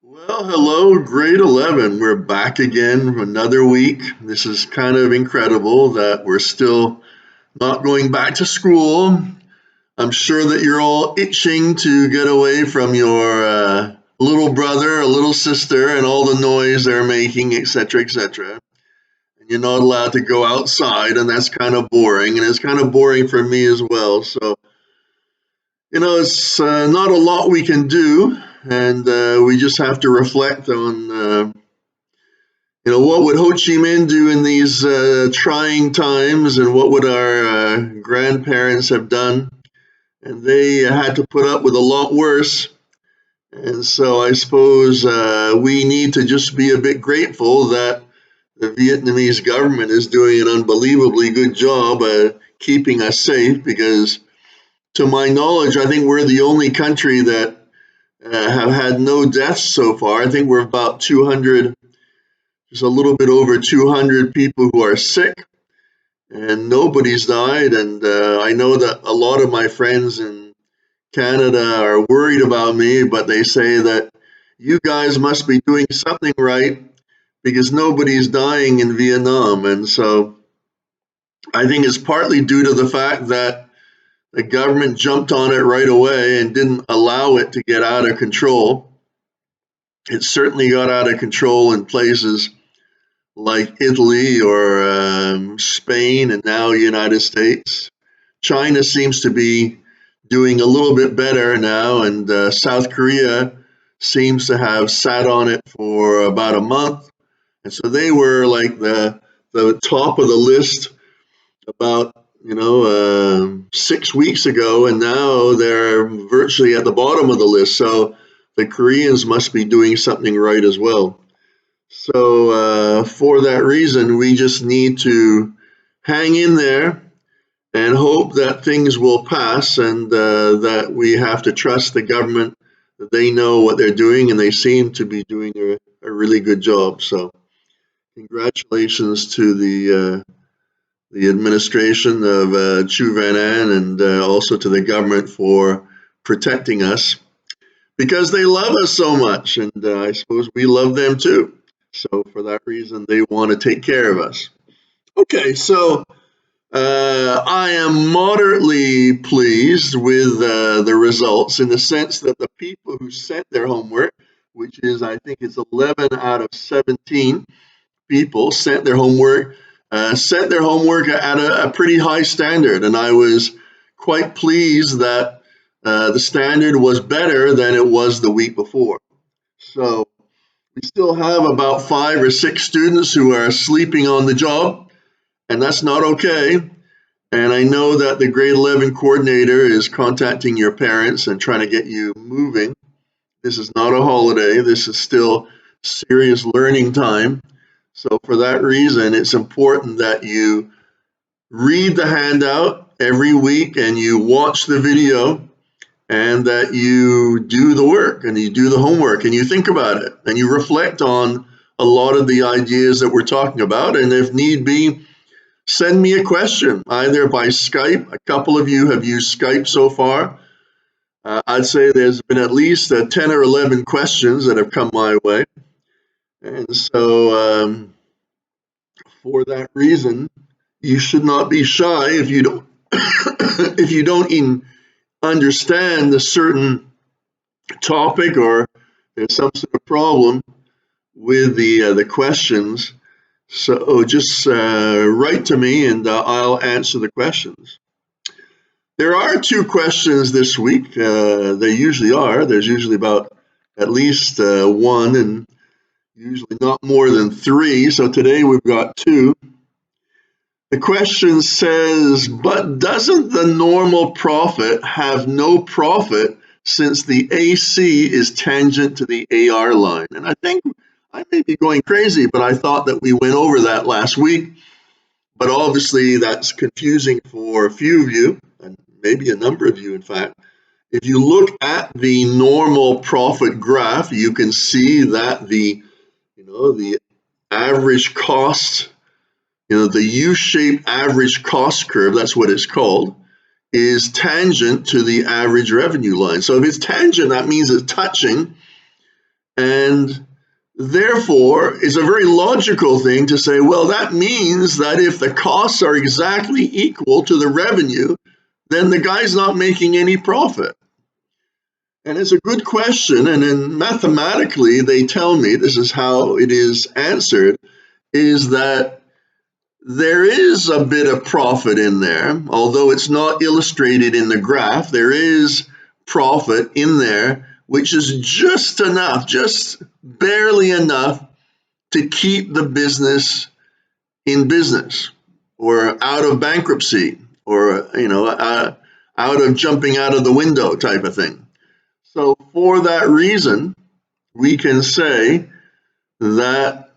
Well, hello, grade 11. We're back again for another week. This is kind of incredible that we're still not going back to school. I'm sure that you're all itching to get away from your little brother or little sister and all the noise they're making, etc., etc. And you're not allowed to go outside, and that's kind of boring. And it's kind of boring for me as well. So, it's not a lot we can do, and we just have to reflect on. What would Ho Chi Minh do in these trying times, and what would our grandparents have done? And they had to put up with a lot worse. And so I suppose we need to just be a bit grateful that the Vietnamese government is doing an unbelievably good job keeping us safe because, to my knowledge, I think we're the only country that have had no deaths so far. I think we're about 200, just a little bit over 200 people who are sick, and nobody's died. And I know that a lot of my friends in Canada are worried about me, but they say that you guys must be doing something right because nobody's dying in Vietnam. And so I think it's partly due to the fact that the government jumped on it right away and didn't allow it to get out of control. It certainly got out of control in places like Italy or Spain and now United States. China seems to be doing a little bit better now, and South Korea seems to have sat on it for about a month. And so they were like the top of the list about 6 weeks ago, and now they're virtually at the bottom of the list. So the Koreans must be doing something right as well. So for that reason, we just need to hang in there and hope that things will pass, and that we have to trust the government that they know what they're doing, and they seem to be doing a really good job. So congratulations to the administration of Chu Van An, and also to the government for protecting us because they love us so much, and I suppose we love them too. So for that reason, they want to take care of us. Okay, so I am moderately pleased with the results in the sense that the people who sent their homework, which is I think it's 11 out of 17 people sent their homework at a pretty high standard, and I was quite pleased that the standard was better than it was the week before. So we still have about 5 or 6 students who are sleeping on the job, and that's not okay. And I know that the grade 11 coordinator is contacting your parents and trying to get you moving. This is not a holiday. This is still serious learning time. So for that reason, it's important that you read the handout every week and you watch the video, and that you do the work and you do the homework and you think about it and you reflect on a lot of the ideas that we're talking about. And if need be, send me a question either by Skype. A couple of you have used Skype so far. I'd say there's been at least 10 or 11 questions that have come my way. And so for that reason, you should not be shy if you don't if you don't even understand a certain topic or there's some sort of problem with the questions. So just write to me and I'll answer the questions. There are 2 questions this week. There usually are. There's usually about at least one, and usually not more than 3. So today we've got 2. The question says, but doesn't the normal profit have no profit since the AC is tangent to the AR line? And I think I may be going crazy, but I thought that we went over that last week. But obviously that's confusing for a few of you, and maybe a number of you, in fact. If you look at the normal profit graph, you can see that the average cost, the U-shaped average cost curve, that's what it's called, is tangent to the average revenue line. So if it's tangent, that means it's touching. And therefore, it's a very logical thing to say, well, that means that if the costs are exactly equal to the revenue, then the guy's not making any profit. And it's a good question. And then mathematically, they tell me this is how it is answered, is that there is a bit of profit in there, although it's not illustrated in the graph. There is profit in there, which is just enough, just barely enough to keep the business in business or out of bankruptcy or, out of jumping out of the window type of thing. So for that reason, we can say that,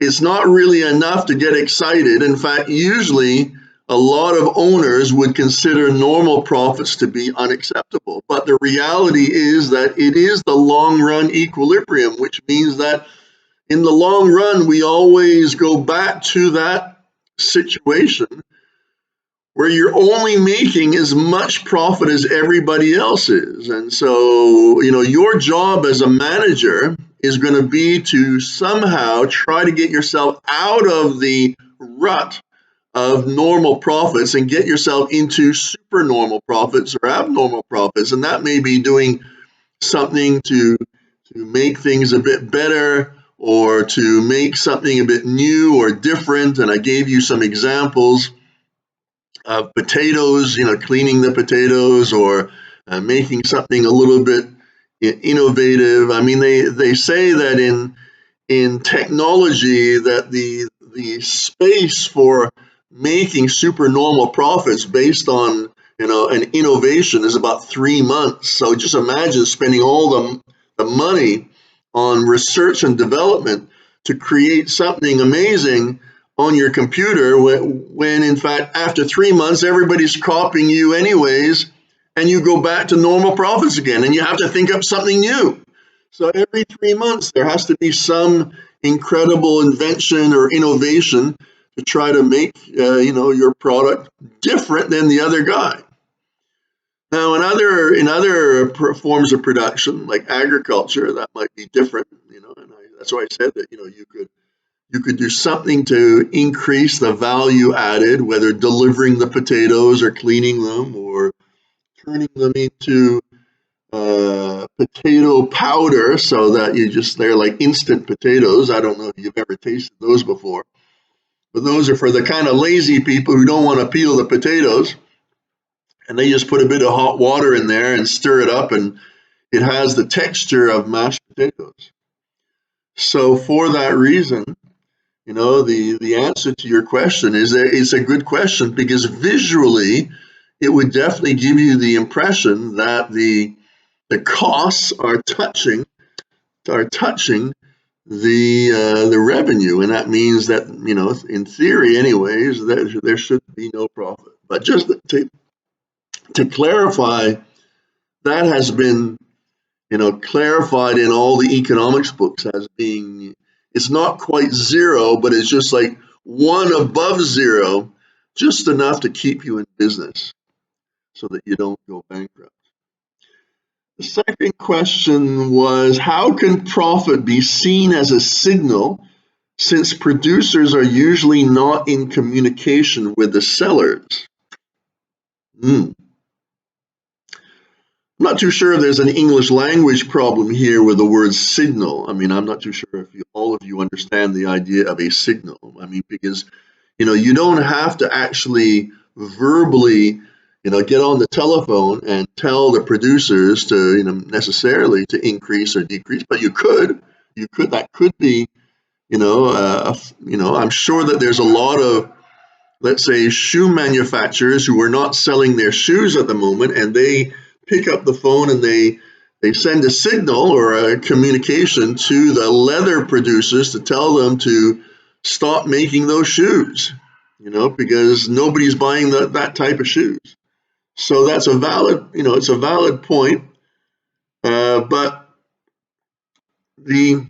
it's not really enough to get excited. In fact, usually a lot of owners would consider normal profits to be unacceptable. But the reality is that it is the long run equilibrium, which means that in the long run, we always go back to that situation where you're only making as much profit as everybody else is. And so, your job as a manager is going to be to somehow try to get yourself out of the rut of normal profits and get yourself into supernormal profits or abnormal profits. And that may be doing something to make things a bit better or to make something a bit new or different. And I gave you some examples of potatoes, cleaning the potatoes or making something a little bit innovative. I mean, they say that in technology that the space for making supernormal profits based on an innovation is about 3 months. So just imagine spending all the money on research and development to create something amazing on your computer when in fact after 3 months everybody's copying you anyways, and you go back to normal profits again and you have to think up something new. So every 3 months there has to be some incredible invention or innovation to try to make your product different than the other guy. Now in other forms of production like agriculture, that might be different, and that's why I said that you could do something to increase the value added, whether delivering the potatoes or cleaning them or turning them into potato powder so that they're like instant potatoes. I don't know if you've ever tasted those before, but those are for the kind of lazy people who don't want to peel the potatoes, and they just put a bit of hot water in there and stir it up, and it has the texture of mashed potatoes. So for that reason, the answer to your question is that it's a good question, because visually it would definitely give you the impression that the costs are touching the revenue, and that means that in theory anyways that there should be no profit. But just to clarify, that has been clarified in all the economics books as being, it's not quite zero, but it's just like one above zero, just enough to keep you in business so that you don't go bankrupt. The second question was, how can profit be seen as a signal since producers are usually not in communication with the sellers? I'm not too sure if there's an English language problem here with the word signal. I mean, I'm not too sure if all of you understand the idea of a signal. I mean, because, you don't have to actually verbally get on the telephone and tell the producers to, necessarily to increase or decrease, but that could be, I'm sure that there's a lot of, let's say, shoe manufacturers who are not selling their shoes at the moment, and they pick up the phone and they send a signal or a communication to the leather producers to tell them to stop making those shoes, because nobody's buying that type of shoes. So that's a valid, it's a valid point. But the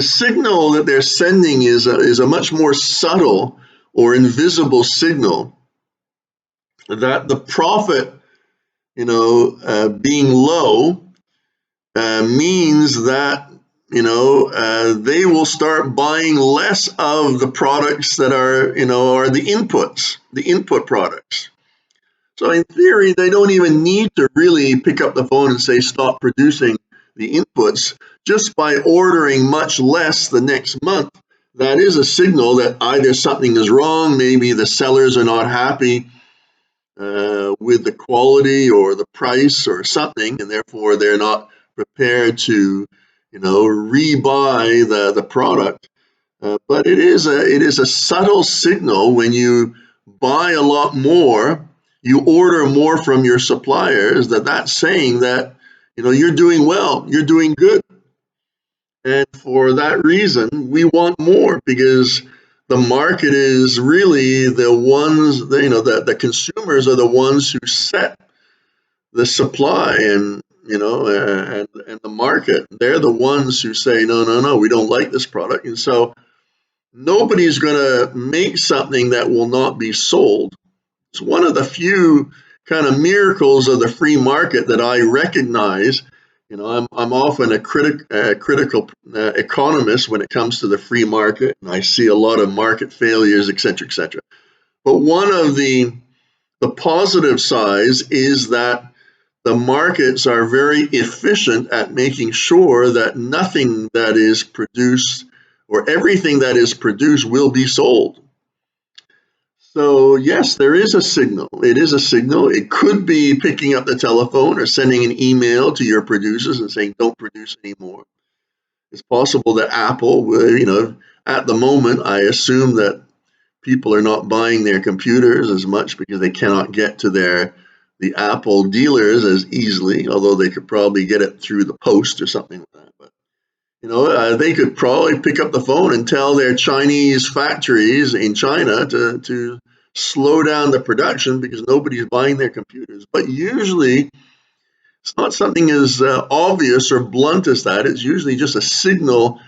signal that they're sending is a much more subtle or invisible signal that the profit being low means that they will start buying less of the products that are the inputs, the input products. So in theory, they don't even need to really pick up the phone and say stop producing the inputs. Just by ordering much less the next month, that is a signal that either something is wrong, maybe the sellers are not happy with the quality or the price or something, and therefore they're not prepared to, rebuy the product. But it is a subtle signal when you buy a lot more, you order more from your suppliers, that's saying that you're doing well, you're doing good. And for that reason, we want more because the market is really the ones, the consumers are the ones who set the supply and the market. They're the ones who say, no, no, no, we don't like this product. And so nobody's going to make something that will not be sold. It's one of the few kind of miracles of the free market that I recognize. I'm often a critical economist when it comes to the free market, and I see a lot of market failures, et cetera, et cetera. But one of the positive sides is that the markets are very efficient at making sure that nothing that is produced or everything that is produced will be sold. So yes, there is a signal. It is a signal. It could be picking up the telephone or sending an email to your producers and saying, don't produce anymore. It's possible that Apple will, at the moment, I assume that people are not buying their computers as much because they cannot get to the Apple dealers as easily, although they could probably get it through the post or something like that. But they could probably pick up the phone and tell their Chinese factories in China to slow down the production because nobody's buying their computers. But usually it's not something as obvious or blunt as that. It's usually just a signal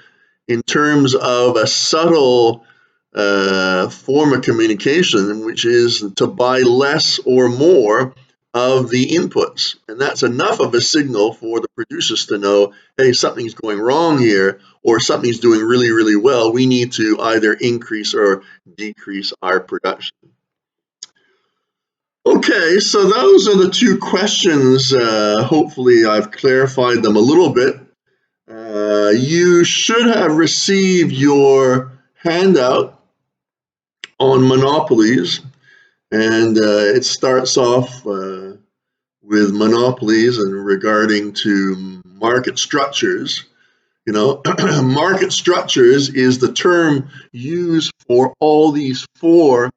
in terms of a subtle form of communication, which is to buy less or more of the inputs. And that's enough of a signal for the producers to know, hey, something's going wrong here, or something's doing really, really well. We need to either increase or decrease our production. Okay, so those are the two questions. Hopefully I've clarified them a little bit. You should have received your handout on monopolies, and it starts off with monopolies and regarding to market structures. Market structures is the term used for all these four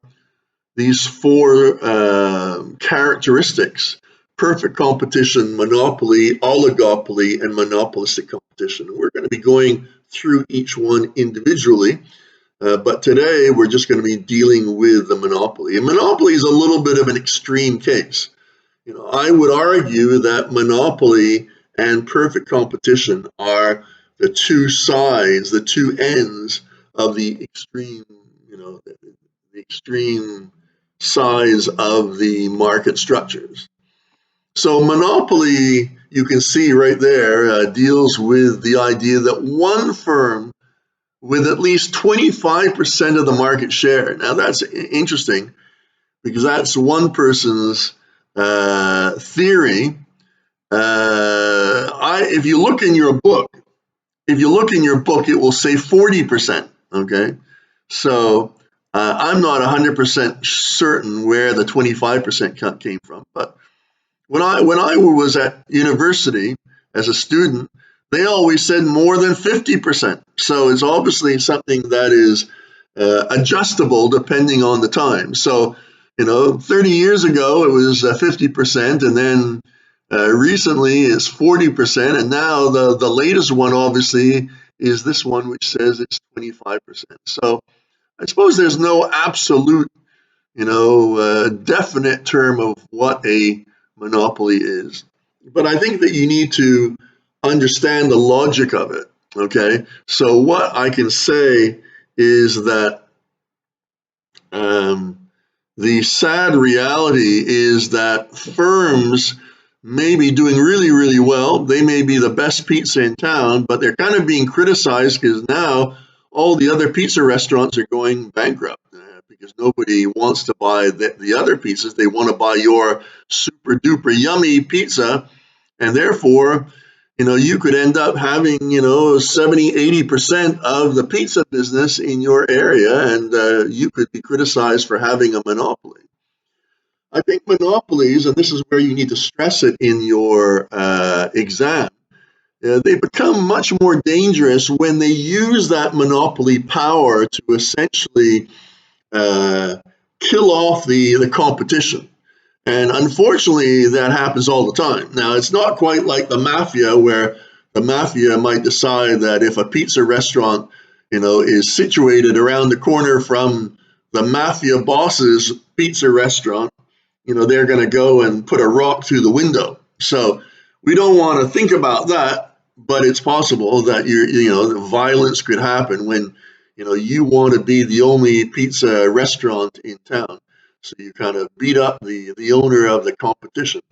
characteristics: perfect competition, monopoly, oligopoly, and monopolistic competition. We're going to be going through each one individually. But today we're just going to be dealing with the monopoly. And monopoly is a little bit of an extreme case. I would argue that monopoly and perfect competition are the two sides, the two ends of the extreme, the extreme size of the market structures. So monopoly, you can see right there, deals with the idea that one firm with at least 25% of the market share. Now that's interesting because that's one person's theory. If you look in your book, it will say 40%. Okay, so I'm not 100% certain where the 25% came from, but when I was at university as a student, they always said more than 50%. So it's obviously something that is adjustable depending on the time. So, 30 years ago it was 50%, and then recently it's 40%, and now the latest one obviously is this one, which says it's 25%. So I suppose there's no absolute, definite term of what a monopoly is. But I think that you need to understand the logic of it. Okay, so what I can say is that the sad reality is that firms may be doing really, really well. They may be the best pizza in town, but they're kind of being criticized because now all the other pizza restaurants are going bankrupt because nobody wants to buy the other pizzas. They want to buy your super duper yummy pizza. And therefore, you could end up having, 70, 80% of the pizza business in your area, and you could be criticized for having a monopoly. I think monopolies, and this is where you need to stress it in your exam, they become much more dangerous when they use that monopoly power to essentially uh, kill off the competition. And unfortunately, that happens all the time. Now, it's not quite like the mafia, where the mafia might decide that if a pizza restaurant, is situated around the corner from the mafia boss's pizza restaurant, they're going to go and put a rock through the window. So we don't want to think about that, but it's possible that violence could happen when, you want to be the only pizza restaurant in town. So you kind of beat up the owner of the competition.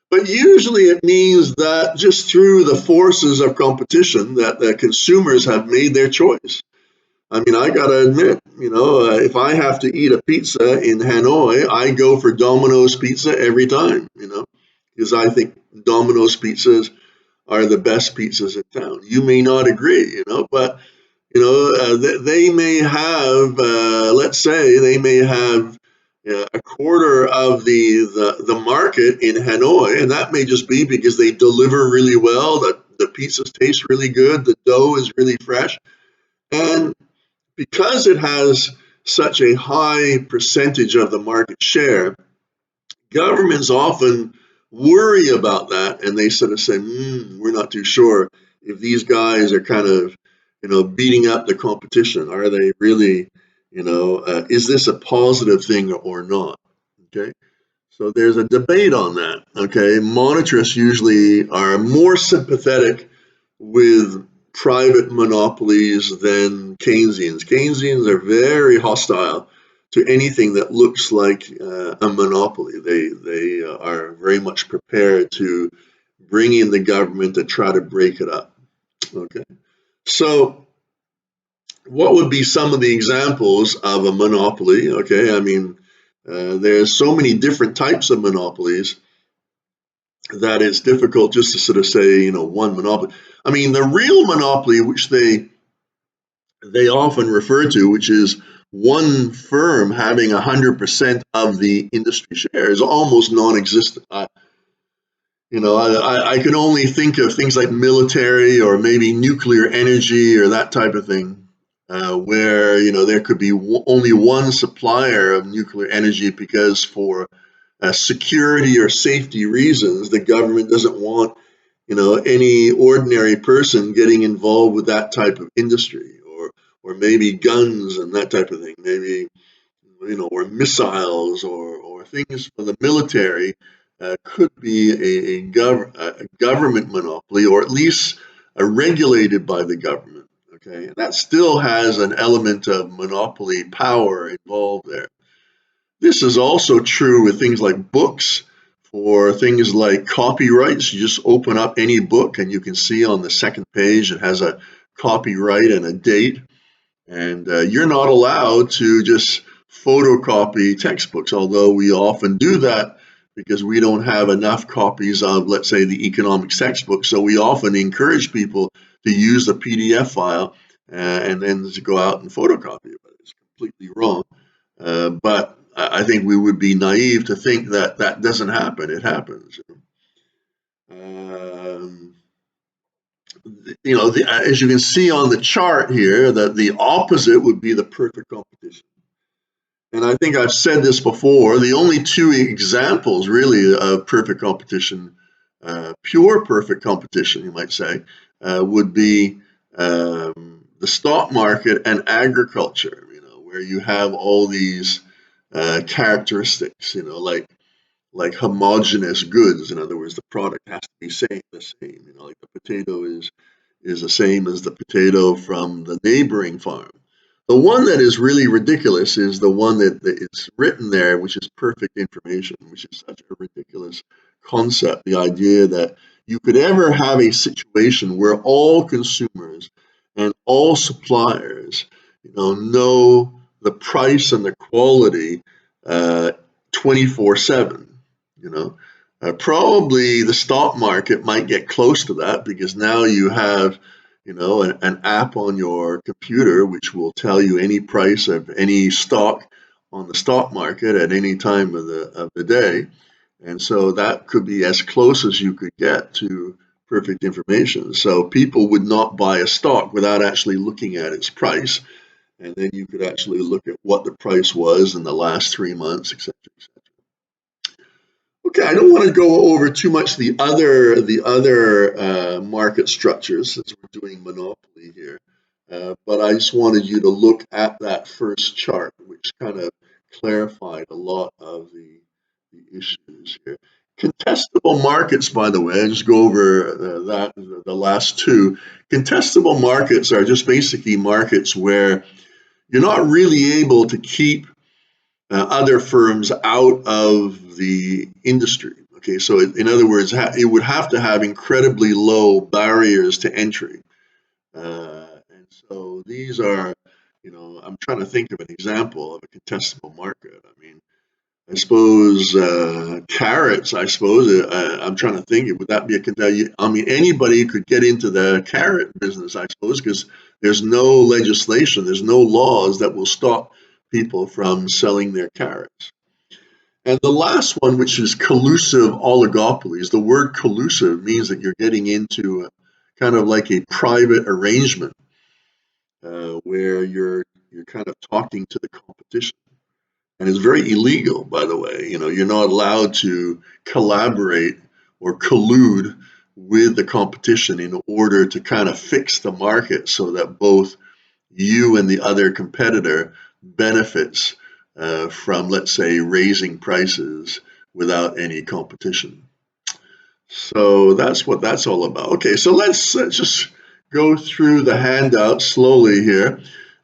But usually it means that just through the forces of competition that the consumers have made their choice. I mean, I gotta admit, if I have to eat a pizza in Hanoi, I go for Domino's Pizza every time, because I think Domino's pizzas are the best pizzas in town. You may not agree, but they may have, let's say, they may have a quarter of the market in Hanoi, and that may just be because they deliver really well. The pizzas taste really good. The dough is really fresh, and because it has such a high percentage of the market share, governments often worry about that, and they sort of say, we're not too sure if these guys are kind of, beating up the competition. Are they really, is this a positive thing or not? Okay. So there's a debate on that. Okay. Monetarists usually are more sympathetic with private monopolies than Keynesians. Keynesians are very hostile to anything that looks like a monopoly. They are very much prepared to bring in the government to try to break it up. Okay, so what would be some of the examples of a monopoly? Okay, I mean, there's so many different types of monopolies that it's difficult just to sort of say, one monopoly. I mean, the real monopoly, which they often refer to, which is one firm having 100% of the industry share, is almost non-existent. I can only think of things like military or maybe nuclear energy or that type of thing, where there could be only one supplier of nuclear energy because for security or safety reasons, the government doesn't want any ordinary person getting involved with that type of industry, or maybe guns and that type of thing, maybe or missiles or things for the military could be a government monopoly, or at least regulated by the government. Okay, and that still has an element of monopoly power involved there. This is also true with things like books. For things like copyrights, you just open up any book and you can see on the second page it has a copyright and a date. And you're not allowed to just photocopy textbooks, although we often do that because we don't have enough copies of, let's say, the economics textbook. So we often encourage people to use the PDF file and then to go out and photocopy it. But it's completely wrong. But I think we would be naive to think that that doesn't happen. It happens. Um, as you can see on the chart here, that the opposite would be the perfect competition. And I think I've said this before, the only two examples really of perfect competition, pure perfect competition, you might say, would be the stock market and agriculture, where you have all these characteristics, like homogeneous goods. In other words, the product has to be the same. Like the potato is the same as the potato from the neighboring farm. The one that is really ridiculous is the one that it's written there, which is perfect information, which is such a ridiculous concept, the idea that you could ever have a situation where all consumers and all suppliers, know the price and the quality 24/7. Probably the stock market might get close to that because now you have, an app on your computer which will tell you any price of any stock on the stock market at any time of the day. And so that could be as close as you could get to perfect information. So people would not buy a stock without actually looking at its price. And then you could actually look at what the price was in the last 3 months, etc., etc. Okay, I don't want to go over too much the other market structures since we're doing monopoly here, but I just wanted you to look at that first chart, which kind of clarified a lot of the issues here. Contestable markets, by the way, I just go over the last two. Contestable markets are just basically markets where you're not really able to keep other firms out of the industry. Okay, so in other words, it would have to have incredibly low barriers to entry. And so these are, I'm trying to think of an example of a contestable market. I mean, I suppose carrots. I suppose I'm trying to think. Would that be a? I mean, anybody could get into the carrot business. I suppose because there's no legislation, there's no laws that will stop people from selling their carrots. And the last one, which is collusive oligopolies. The word collusive means that you're getting into kind of like a private arrangement where you're kind of talking to the competition. And it's very illegal, by the way. You're not allowed to collaborate or collude with the competition in order to kind of fix the market so that both you and the other competitor benefits from, let's say, raising prices without any competition. So that's what that's all about. Okay, so let's just go through the handout slowly here.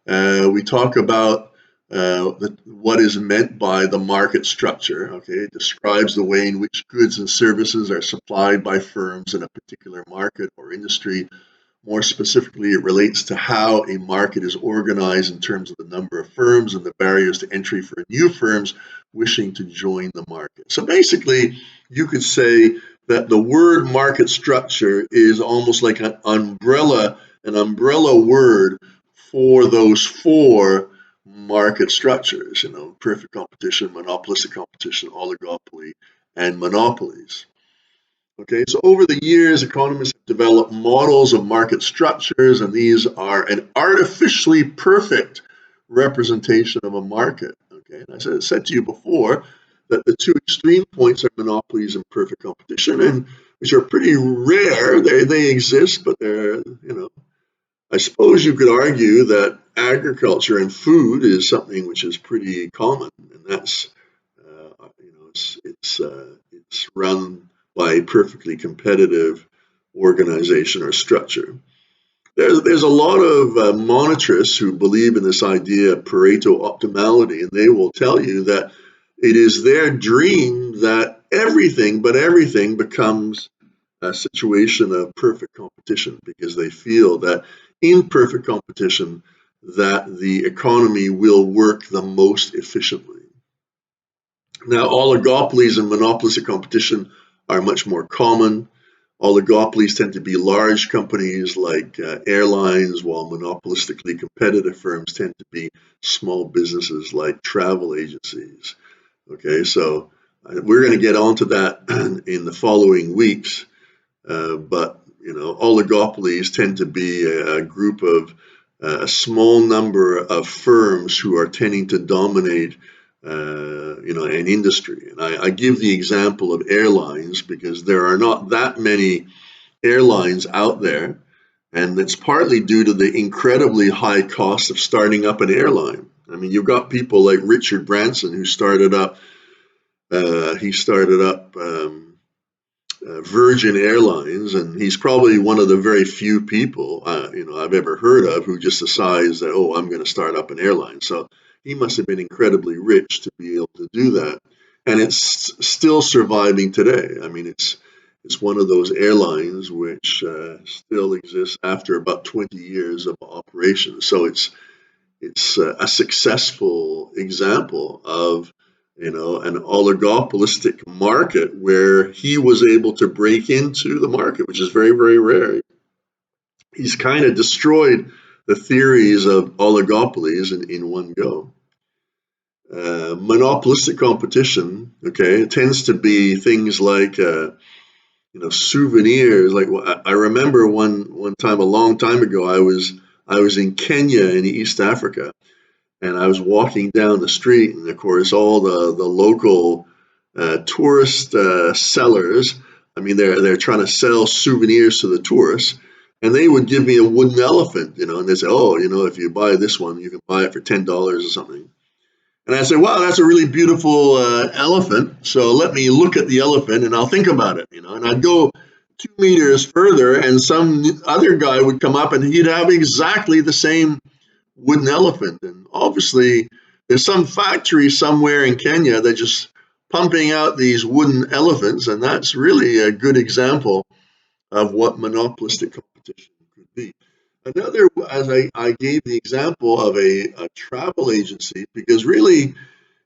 We talk about what is meant by the market structure. Okay, it describes the way in which goods and services are supplied by firms in a particular market or industry. More specifically, it relates to how a market is organized in terms of the number of firms and the barriers to entry for new firms wishing to join the market. So basically, you could say that the word market structure is almost like an umbrella word for those four market structures, perfect competition, monopolistic competition, oligopoly, and monopolies. Okay, so over the years, economists have developed models of market structures, and these are an artificially perfect representation of a market. Okay, and as I said to you before, that the two extreme points are monopolies and perfect competition, and which are pretty rare. They exist, but they're, I suppose you could argue that agriculture and food is something which is pretty common, and that's, it's run by a perfectly competitive organization or structure. There's a lot of monetarists who believe in this idea of Pareto optimality, and they will tell you that it is their dream that everything but everything becomes a situation of perfect competition because they feel that in perfect competition that the economy will work the most efficiently. Now, oligopolies and monopolistic competition are much more common. Oligopolies tend to be large companies like airlines, while monopolistically competitive firms tend to be small businesses like travel agencies. Okay, so we're going to get onto that in the following weeks. But oligopolies tend to be a group of a small number of firms who are tending to dominate an industry. And I give the example of airlines because there are not that many airlines out there, and it's partly due to the incredibly high cost of starting up an airline. I mean, you've got people like Richard Branson who started up. He started up Virgin Airlines, and he's probably one of the very few people I've ever heard of who just decides that, oh, I'm going to start up an airline. So he must have been incredibly rich to be able to do that. and it's still surviving today. I mean, it's one of those airlines which still exists after about 20 years of operation. So it's a successful example of an oligopolistic market where he was able to break into the market, which is very, very rare. He's kind of destroyed the theories of oligopolies in one go. Monopolistic competition, okay, it tends to be things like souvenirs. Like I remember one time a long time ago, I was in Kenya in East Africa, and I was walking down the street, and of course all the local tourist sellers. I mean, they're trying to sell souvenirs to the tourists, and they would give me a wooden elephant, and they say, oh, if you buy this one, you can buy it for $10 or something. And I said, wow, that's a really beautiful elephant. So let me look at the elephant and I'll think about it, And I'd go 2 meters further and some other guy would come up and he'd have exactly the same wooden elephant. And obviously, there's some factory somewhere in Kenya that just pumping out these wooden elephants. And that's really a good example of what monopolistic competition could be. Another, as I gave the example of a travel agency, because really,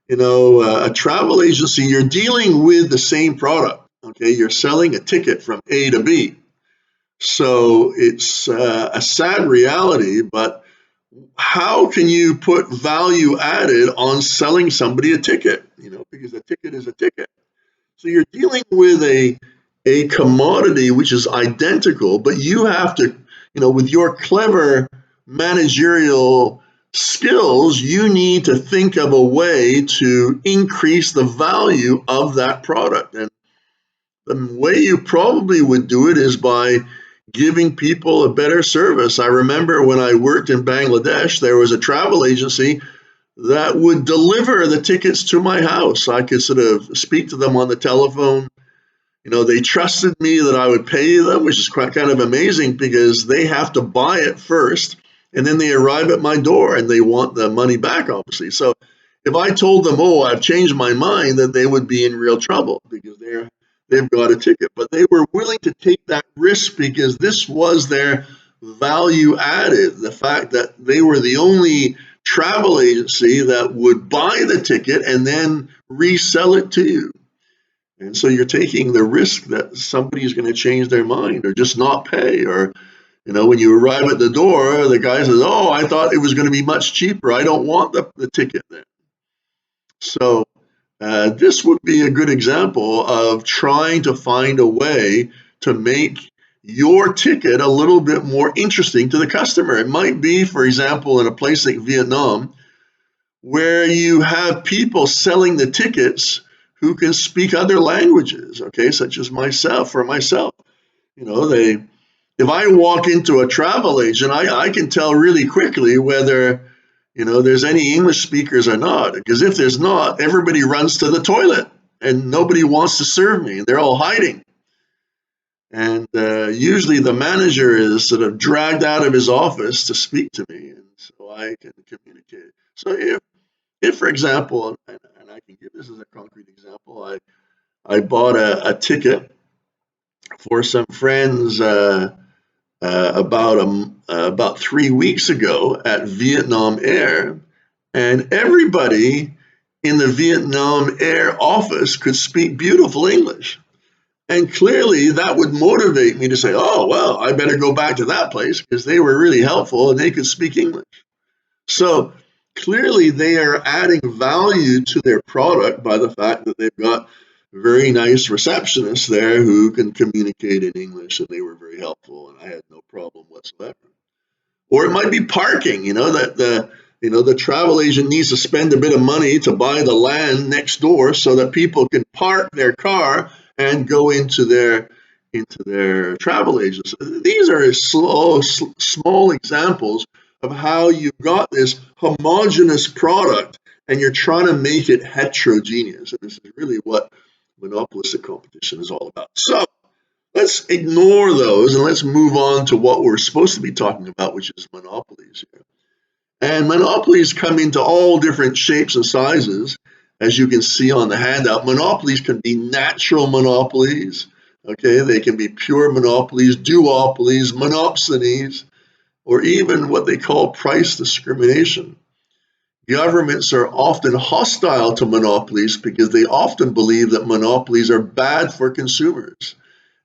a travel agency, you're dealing with the same product. Okay, you're selling a ticket from A to B. So it's a sad reality, but how can you put value added on selling somebody a ticket? Because a ticket is a ticket. So you're dealing with a commodity which is identical, but you have to, with your clever managerial skills, you need to think of a way to increase the value of that product. And the way you probably would do it is by giving people a better service. I remember when I worked in Bangladesh, there was a travel agency that would deliver the tickets to my house. I could sort of speak to them on the telephone. They trusted me that I would pay them, which is quite kind of amazing because they have to buy it first and then they arrive at my door and they want the money back, obviously. So if I told them, oh, I've changed my mind, then they would be in real trouble because they've got a ticket. But they were willing to take that risk because this was their value added. The fact that they were the only travel agency that would buy the ticket and then resell it to you. And so you're taking the risk that somebody's going to change their mind or just not pay. Or, when you arrive at the door, the guy says, oh, I thought it was going to be much cheaper. I don't want the ticket then. So this would be a good example of trying to find a way to make your ticket a little bit more interesting to the customer. It might be, for example, in a place like Vietnam, where you have people selling the tickets who can speak other languages, okay, such as myself. If I walk into a travel agent, I can tell really quickly whether, there's any English speakers or not. Because if there's not, everybody runs to the toilet and nobody wants to serve me. They're all hiding. And usually the manager is sort of dragged out of his office to speak to me, and so I can communicate. So if for example, and I can give this as a concrete example, I bought a ticket for some friends about 3 weeks ago at Vietnam Air, and everybody in the Vietnam Air office could speak beautiful English. And clearly that would motivate me to say, oh, well, I better go back to that place because they were really helpful and they could speak English. So clearly they are adding value to their product by the fact that they've got very nice receptionists there who can communicate in English, and they were very helpful and I had no problem whatsoever. Or it might be parking, that the travel agent needs to spend a bit of money to buy the land next door so that people can park their car and go into their travel agents. These are small examples of how you've got this homogeneous product and you're trying to make it heterogeneous. And this is really what monopolistic competition is all about. So let's ignore those and let's move on to what we're supposed to be talking about, which is monopolies here. And monopolies come into all different shapes and sizes. as you can see on the handout, monopolies can be natural monopolies. Okay, they can be pure monopolies, duopolies, monopsonies, or even what they call price discrimination. Governments are often hostile to monopolies because they often believe that monopolies are bad for consumers.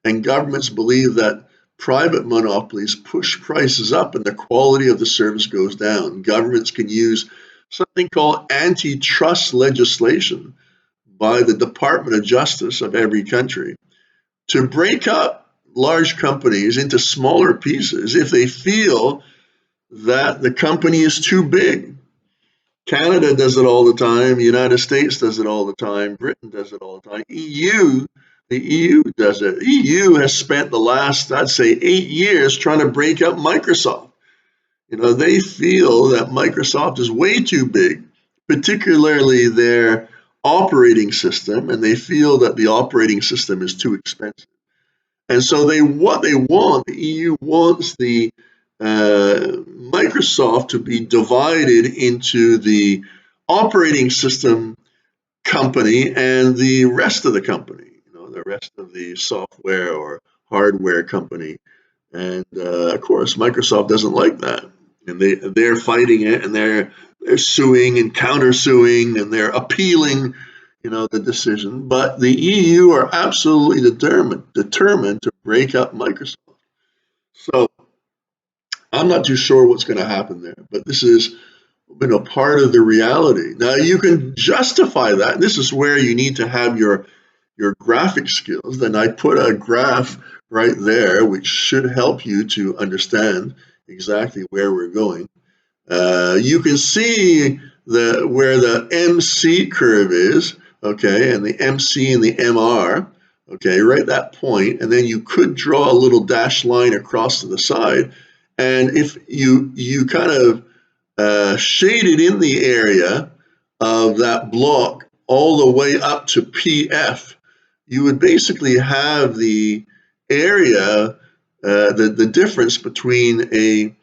And governments believe that private monopolies push prices up and the quality of the service goes down. Governments can use something called antitrust legislation by the Department of Justice of every country to break up large companies into smaller pieces if they feel that the company is too big. Canada does it all the time. The United States does it all the time. Britain does it all the time. The EU does it. The EU has spent the last, I'd say, 8 years trying to break up Microsoft. They feel that Microsoft is way too big, particularly their operating system, and they feel that the operating system is too expensive. And so what they want, the EU wants the Microsoft to be divided into the operating system company and the rest of the company, the rest of the software or hardware company. And of course, Microsoft doesn't like that, and they're fighting it, and they're suing and countersuing, and they're appealing, the decision. But the EU are absolutely determined to break up Microsoft. So I'm not too sure what's going to happen there, but this is part of the reality. Now you can justify that. This is where you need to have your graphic skills. Then I put a graph right there, which should help you to understand exactly where we're going. You can see where the MC curve is, okay, and the MC and the MR, okay, right that point, and then you could draw a little dashed line across to the side, and if you kind of shaded in the area of that block all the way up to PF, you would basically have the area, the difference between a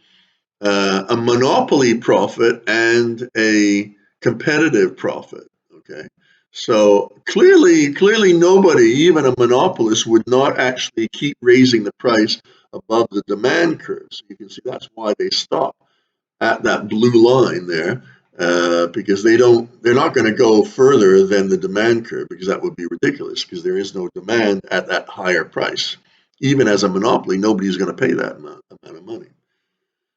monopoly profit and a competitive profit. Okay, so clearly nobody, even a monopolist, would not actually keep raising the price above the demand curve. So you can see that's why they stop at that blue line there, because they're not going to go further than the demand curve, because that would be ridiculous, because there is no demand at that higher price. Even as a monopoly, nobody's going to pay that amount of money.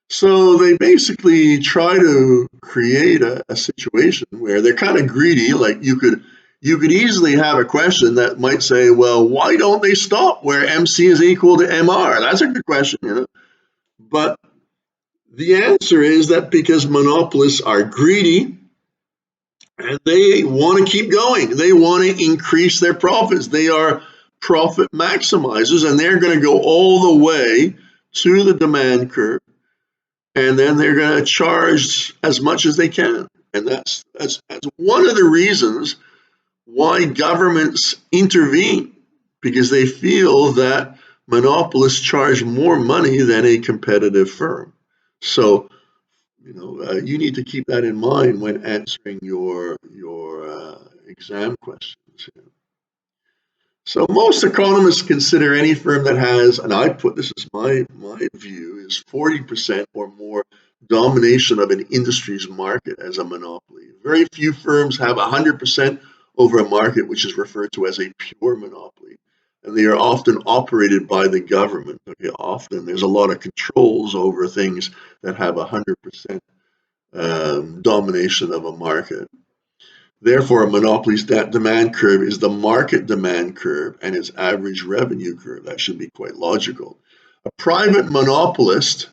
So they basically try to create a situation where they're kind of greedy. Like you could easily have a question that might say, well, why don't they stop where MC is equal to MR? That's a good question, But the answer is that because monopolists are greedy and they want to keep going, they want to increase their profits. They are profit maximizers, and they're going to go all the way to the demand curve, and then they're going to charge as much as they can. And that's one of the reasons why governments intervene, because they feel that monopolists charge more money than a competitive firm. So you need to keep that in mind when answering your exam questions. So most economists consider any firm that has, and this is my view, is 40% or more domination of an industry's market as a monopoly. Very few firms have 100% over a market, which is referred to as a pure monopoly. And they are often operated by the government. Okay, often there's a lot of controls over things that have 100% domination of a market. Therefore, a monopoly's demand curve is the market demand curve and its average revenue curve. That should be quite logical. A private monopolist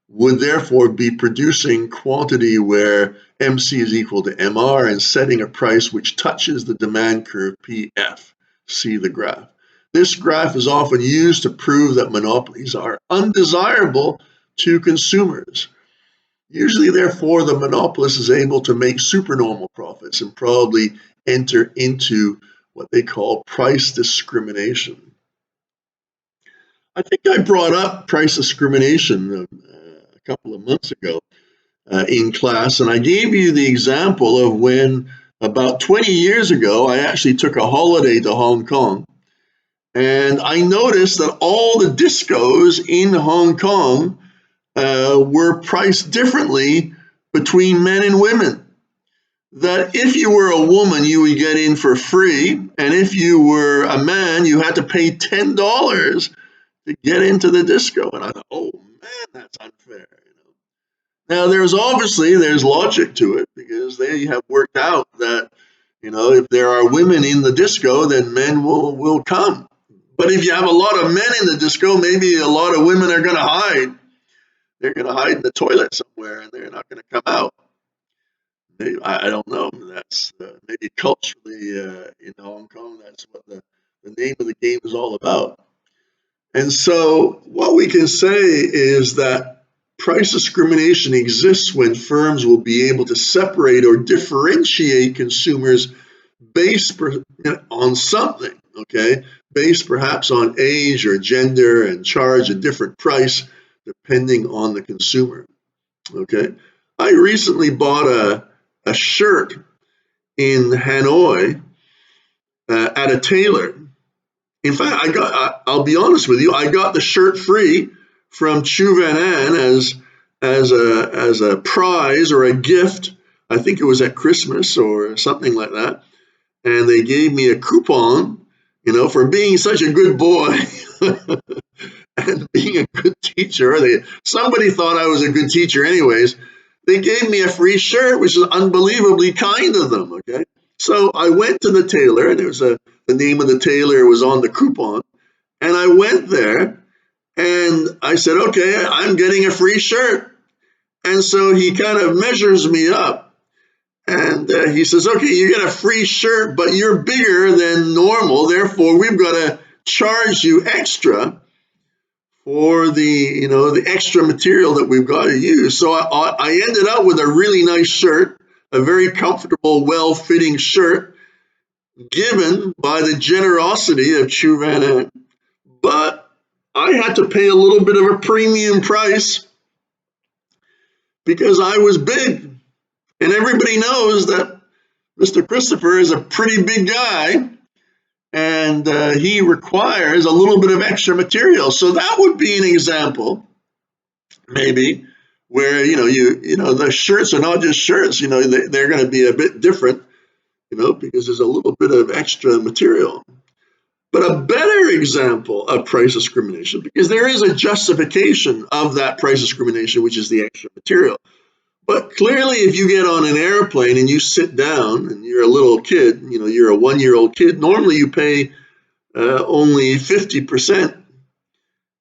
would therefore be producing quantity where MC is equal to MR and setting a price which touches the demand curve PF. See the graph. This graph is often used to prove that monopolies are undesirable to consumers. Usually, therefore, the monopolist is able to make supernormal profits and probably enter into what they call price discrimination. I think I brought up price discrimination a couple of months ago in class, and I gave you the example of when About 20 years ago, I actually took a holiday to Hong Kong, and I noticed that all the discos in Hong Kong were priced differently between men and women. That if you were a woman, you would get in for free, and if you were a man, you had to pay $10 to get into the disco. And I thought, oh man, that's unfair. Now there's logic to it because they have worked out that if there are women in the disco, then men will come. But if you have a lot of men in the disco, maybe a lot of women are going to hide. They're going to hide in the toilet somewhere, and they're not going to come out. I don't know. That's maybe culturally in Hong Kong. That's what the name of the game is all about. And so, what we can say is that price discrimination exists when firms will be able to separate or differentiate consumers based on something, okay, based perhaps on age or gender, and charge a different price depending on the consumer. Okay, I recently bought a shirt in Hanoi at a tailor. In fact, I'll be honest with you, I got the shirt free from Chu Van An as a prize or a gift. I think it was at Christmas or something like that. And they gave me a coupon, for being such a good boy and being a good teacher. Somebody thought I was a good teacher anyways. They gave me a free shirt, which is unbelievably kind of them, okay? So I went to the tailor, and the name of the tailor was on the coupon. And I went there and I said, okay, I'm getting a free shirt. And so he kind of measures me up, and he says, okay, you get a free shirt, but you're bigger than normal. Therefore, we've got to charge you extra for the extra material that we've got to use. So I ended up with a really nice shirt, a very comfortable, well-fitting shirt given by the generosity of Chu Van An. But I had to pay a little bit of a premium price because I was big. And everybody knows that Mr. Christopher is a pretty big guy, and he requires a little bit of extra material. So that would be an example, maybe, where the shirts are not just shirts. They're going to be a bit different, because there's a little bit of extra material. But a better example of price discrimination, because there is a justification of that price discrimination, which is the extra material. But clearly, if you get on an airplane and you sit down and you're a little kid, you're a 1-year-old kid, normally you pay only 50%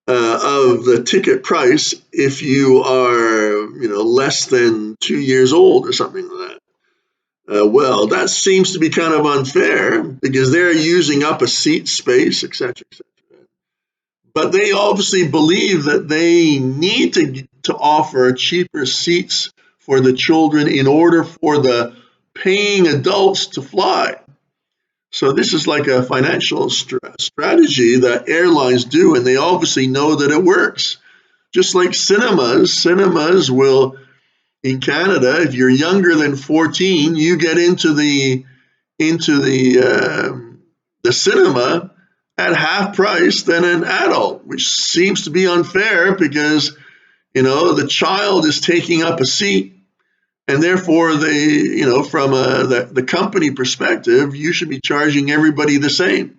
of the ticket price if you are, less than 2 years old or something like that. Well, that seems to be kind of unfair because they're using up a seat space, etc., etc. But they obviously believe that they need to offer cheaper seats for the children in order for the paying adults to fly. So this is like a financial strategy that airlines do, and they obviously know that it works. Just like cinemas will, in Canada, if you're younger than 14, you get into the cinema at half price than an adult, which seems to be unfair because the child is taking up a seat, and therefore from the company perspective, you should be charging everybody the same.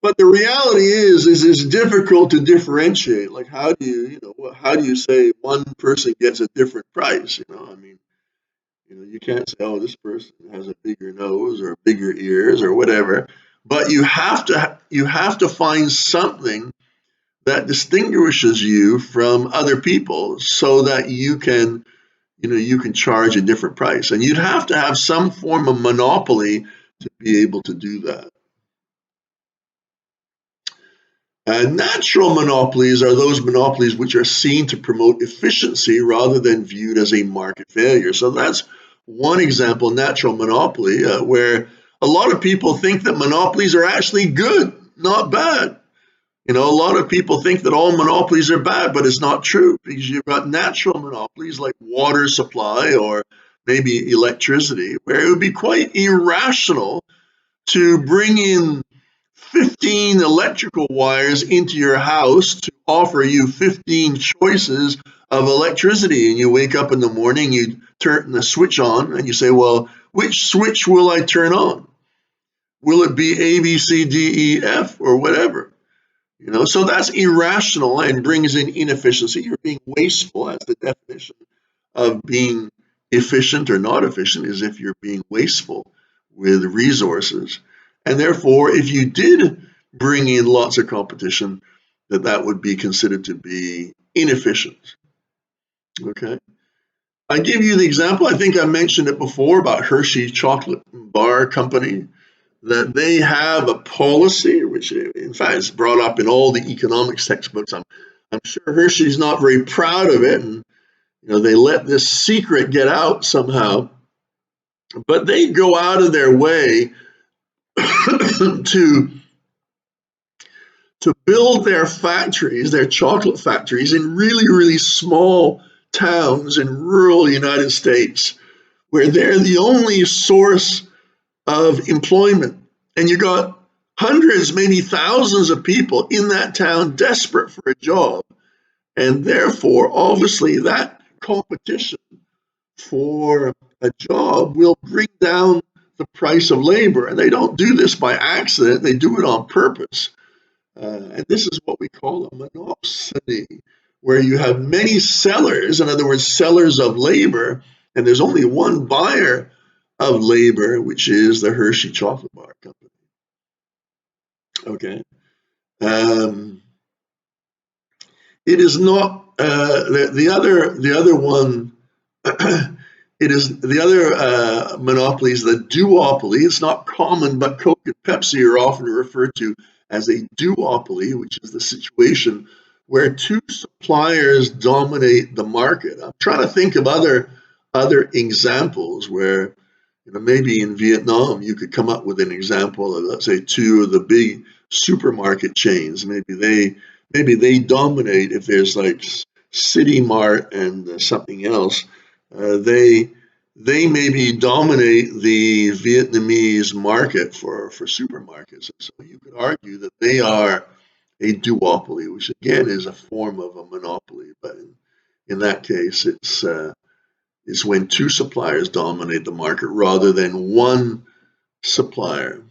But the reality is it's difficult to differentiate. Like, how do you say one person gets a different price? I mean, you can't say, oh, this person has a bigger nose or bigger ears or whatever. But you have to find something that distinguishes you from other people so that you can charge a different price. And you'd have to have some form of monopoly to be able to do that. Natural monopolies are those monopolies which are seen to promote efficiency rather than viewed as a market failure. So that's one example, natural monopoly, where a lot of people think that monopolies are actually good, not bad. A lot of people think that all monopolies are bad, but it's not true because you've got natural monopolies like water supply or maybe electricity, where it would be quite irrational to bring in 15 electrical wires into your house to offer you 15 choices of electricity. And you wake up in the morning, you turn the switch on, and you say, well, which switch will I turn on? Will it be A, B, C, D, E, F, or whatever? So that's irrational and brings in inefficiency. You're being wasteful. That's the definition of being efficient or not efficient, is if you're being wasteful with resources. And therefore, if you did bring in lots of competition, that would be considered to be inefficient. Okay. I give you the example, I think I mentioned it before, about Hershey Chocolate Bar Company, that they have a policy, which in fact is brought up in all the economics textbooks. I'm sure Hershey's not very proud of it, and they let this secret get out somehow, but they go out of their way to build their factories, their chocolate factories, in really, really small towns in rural United States, where they're the only source of employment. And you got hundreds, maybe thousands of people in that town desperate for a job. And therefore, obviously, that competition for a job will bring down the price of labor. And they don't do this by accident, they do it on purpose. And this is what we call a monopsony, where you have many sellers, in other words, sellers of labor, and there's only one buyer of labor, which is the Hershey Chocolate Bar Company. Okay. It is not the other one. It is the other monopoly is the duopoly. It's not common, but Coke and Pepsi are often referred to as a duopoly, which is the situation where two suppliers dominate the market. I'm trying to think of other examples where, maybe in Vietnam you could come up with an example of, let's say, two of the big supermarket chains. Maybe they dominate. If there's like City Mart and something else, they maybe dominate the Vietnamese market for supermarkets. So you could argue that they are a duopoly, which again is a form of a monopoly. But in that case, it's when two suppliers dominate the market rather than one supplier.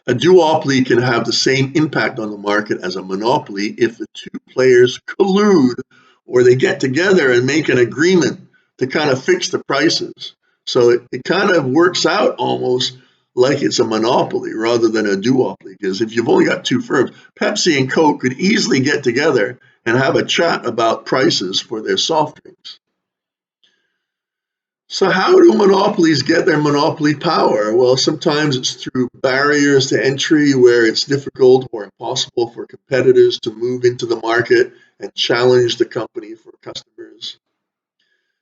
A duopoly can have the same impact on the market as a monopoly if the two players collude, or they get together and make an agreement to kind of fix the prices. So it kind of works out almost like it's a monopoly rather than a duopoly, because if you've only got two firms, Pepsi and Coke could easily get together and have a chat about prices for their soft drinks. So how do monopolies get their monopoly power? Well, sometimes it's through barriers to entry where it's difficult or impossible for competitors to move into the market and challenge the company for customers.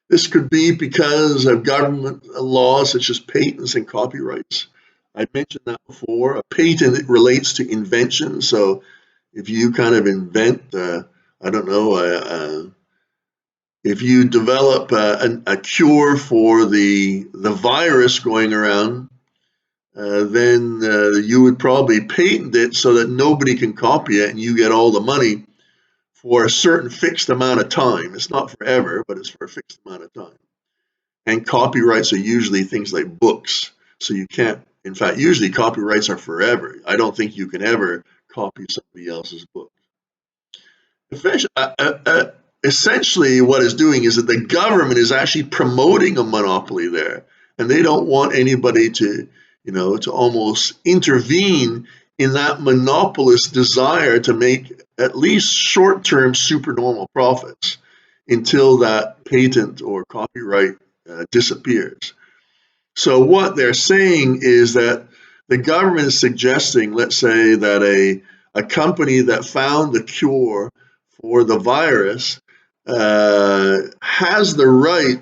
This could be because of government laws such as patents and copyrights. I mentioned that before. A patent relates to invention. So if you kind of invent, I don't know, if you develop a cure for the virus going around, then you would probably patent it so that nobody can copy it and you get all the money for a certain fixed amount of time. It's not forever, but it's for a fixed amount of time. And copyrights are usually things like books. So you can't, in fact, usually copyrights are forever. I don't think you can ever copy somebody else's book. Essentially, what it's doing is that the government is actually promoting a monopoly there, and they don't want anybody to, to almost intervene in that monopolist's desire to make at least short-term supernormal profits until that patent or copyright disappears. So what they're saying is that the government is suggesting, let's say, that a company that found the cure for the virus has the right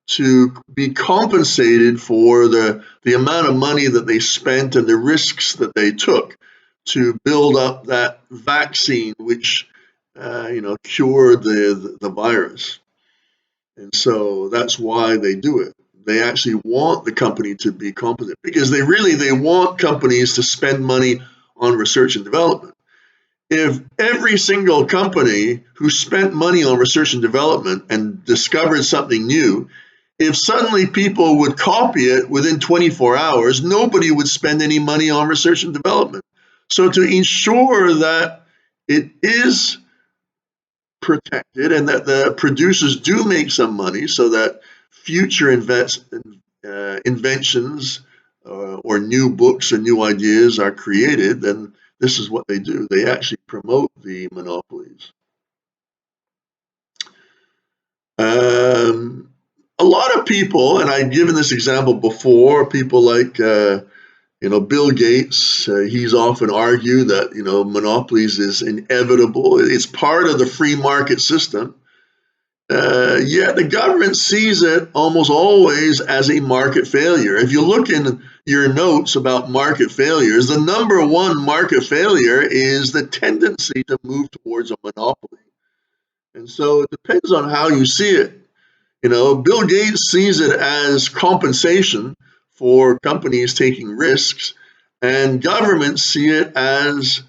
to be compensated for the amount of money that they spent and the risks that they took to build up that vaccine which cured the virus. And so that's why they do it. They actually want the company to be competent because they want companies to spend money on research and development. If every single company who spent money on research and development and discovered something new, if suddenly people would copy it within 24 hours, nobody would spend any money on research and development. So to ensure that it is protected and that the producers do make some money so that future inventions or new books or new ideas are created, then this is what they do. They actually promote the monopolies. Um, a lot of people, and I've given this example before, people like Bill Gates, he's often argued that monopolies is inevitable. It's part of the free market system. Yet the government sees it almost always as a market failure. If you look in your notes about market failures, the number one market failure is the tendency to move towards a monopoly. And so it depends on how you see it. Bill Gates sees it as compensation for companies taking risks, and governments see it as,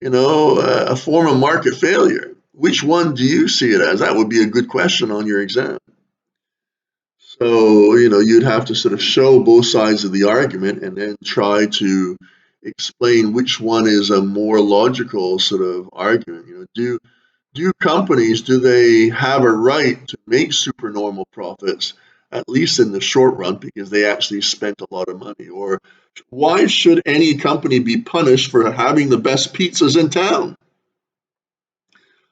a form of market failure. Which one do you see it as? That would be a good question on your exam. So, you'd have to sort of show both sides of the argument and then try to explain which one is a more logical sort of argument. Do they have a right to make supernormal profits, at least in the short run, because they actually spent a lot of money? Or why should any company be punished for having the best pizzas in town?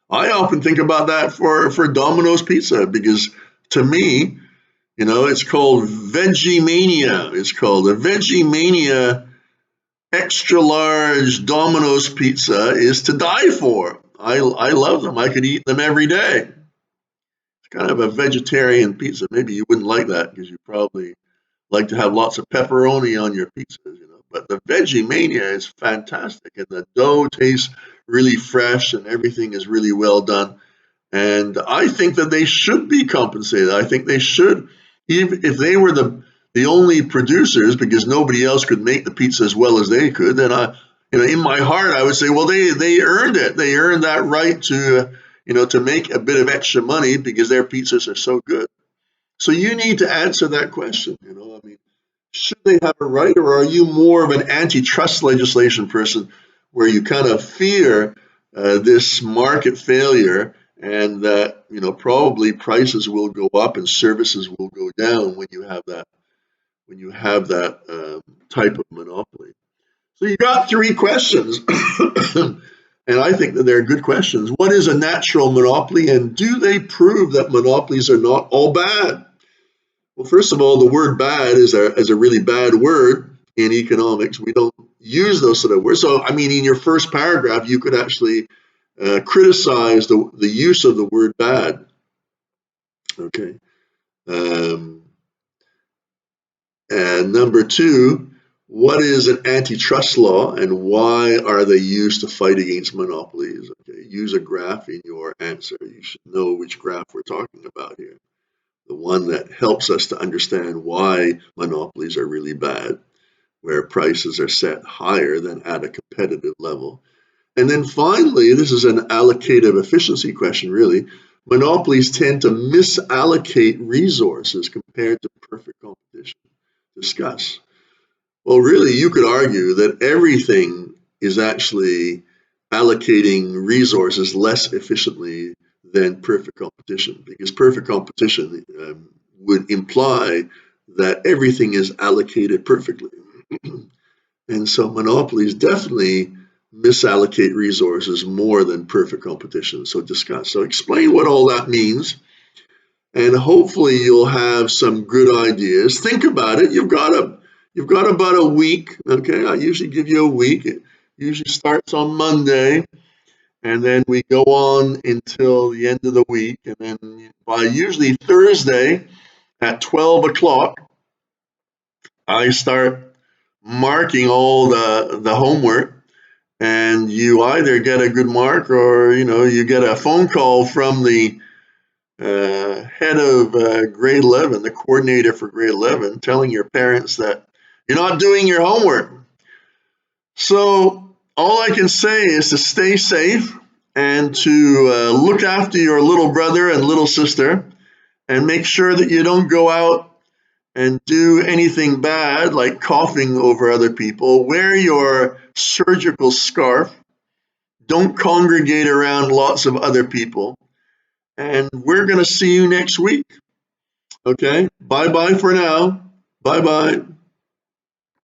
I often think about that for Domino's Pizza because to me, it's called Veggie Mania. It's called a Veggie Mania extra large Domino's pizza is to die for. I love them. I could eat them every day. It's kind of a vegetarian pizza. Maybe you wouldn't like that because you probably like to have lots of pepperoni on your pizzas. But the Veggie Mania is fantastic, and the dough tastes really fresh, and everything is really well done. And I think that they should be compensated. I think they should, even if they were the only producers, because nobody else could make the pizza as well as they could. Then in my heart, I would say, well, they earned it. They earned that right to make a bit of extra money because their pizzas are so good. So you need to answer that question. I mean, should they have a right, or are you more of an antitrust legislation person where you kind of fear this market failure and that probably prices will go up and services will go down when you have that type of monopoly? So you got three questions, and I think that they're good questions. What is a natural monopoly, and do they prove that monopolies are not all bad? Well, first of all, the word bad is a really bad word in economics. We don't use those sort of words. So, I mean, in your first paragraph, you could actually criticize the use of the word bad. Okay. Um, and number two, what is an antitrust law and why are they used to fight against monopolies? Okay. Use a graph in your answer. You should know which graph we're talking about here. The one that helps us to understand why monopolies are really bad, where prices are set higher than at a competitive level. And then finally, this is an allocative efficiency question, really. Monopolies tend to misallocate resources compared to perfect competition. Discuss. Well, really, you could argue that everything is actually allocating resources less efficiently than perfect competition, because perfect competition would imply that everything is allocated perfectly. And so monopolies definitely misallocate resources more than perfect competition. So discuss. So explain what all that means, and hopefully you'll have some good ideas. Think about it. You've got about a week. Okay, I usually give you a week. It usually starts on Monday, and then we go on until the end of the week, and then by usually Thursday at 12 o'clock, I start marking all the homework, and you either get a good mark or you get a phone call from head of grade 11, the coordinator for grade 11, telling your parents that you're not doing your homework. So all I can say is to stay safe and to look after your little brother and little sister and make sure that you don't go out and do anything bad like coughing over other people. Wear your surgical scarf. Don't congregate around lots of other people. And we're going to see you next week. Okay? Bye bye for now. Bye bye.